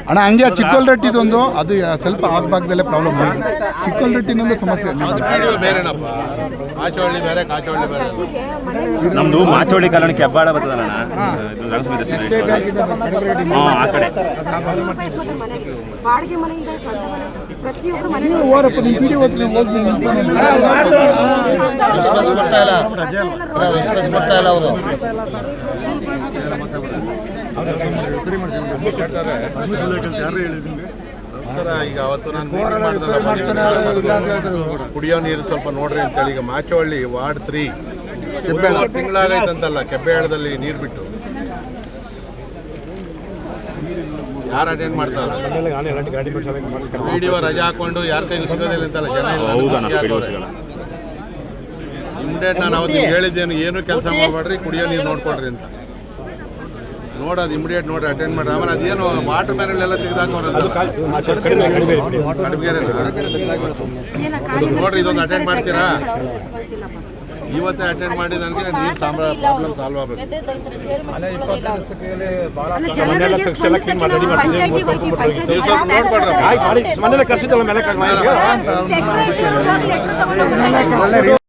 ಅಣ್ಣ ಹಂಗೆ ಚಿಕ್ಕೋಲ್ರಟ್ಟಿದೊಂದು ಅದು ಸ್ವಲ್ಪ ಆಗ್ಭಾಗದಲ್ಲೇ ಪ್ರಾಬ್ಲಮ್ ಆಗಿದೆ. ಚಿಕ್ಕೋಲ್ರಟ್ಟಿನೊಂದು ಸಮಸ್ಯೆ ನಮ್ದು ಮಾಚೋಳಿ ಕಾಲಕ್ಕೆ ಹೆಬ್ಬಾಳ ಬರ್ತದಣ್ಣ. ಆ ಕಡೆ ಈಗ ಅವತ್ತು ನಾನು ಕುಡಿಯೋ ನೀರು ಸ್ವಲ್ಪ ನೋಡ್ರಿ ಅಂತೇಳಿ ಈಗ ಮಾಚೋಳ್ಳಿ ವಾರ್ಡ್ 3 ತಿಂಗಳಾಗೈತಂತಲ್ಲ ಕೆಬ್ಬೆಹಳ್ಳದಲ್ಲಿ ನೀರು ಬಿಟ್ಟು ಯಾರು ಅಟೆಂಡ್ ಮಾಡ್ತಾರೆ? ವಿಡಿಯೋ ರಜಾ ಹಾಕೊಂಡು ಯಾರ ಕೈಲಿ ಸಿಗೋದಿಲ್ಲ ಅಂತಲ್ಲ, ಜನ ಇಲ್ಲ. ಇಮ್ಮಿಡಿಯೇಟ್ ನಾನು ಅವತ್ತು ಹೇಳಿದ್ದೇನು, ಏನು ಕೆಲಸ ಮಾಡಬೇಡ್ರಿ, ಕುಡಿಯೋ ನೀರು ನೋಡ್ಕೊಡ್ರಿ ಅಂತ. ನೋಡೋದು ಇಮಿಡಿಯೇಟ್ ನೋಡ್ರಿ, ಅಟೆಂಡ್ ಮಾಡ್ರಿ. ಆಮೇಲೆ ಅದೇನು ವಾಟರ್ ಮ್ಯಾನೆಲ್ಲ ತೆಗೆದಾಕೋರಲ್ಲ ನೋಡ್ರಿ, ಇದೊಂದು ಅಟೆಂಡ್ ಮಾಡ್ತೀರಾ? ಇವತ್ತೇ ಅಟೆಂಡ್ ಮಾಡಿ ನನಗೆ ನೀರು ಪ್ರಾಬ್ಲಮ್ ಸಾಲ್ವ್ ಆಗಬೇಕು. ನೋಡ್ಕೊಡ್ರಿ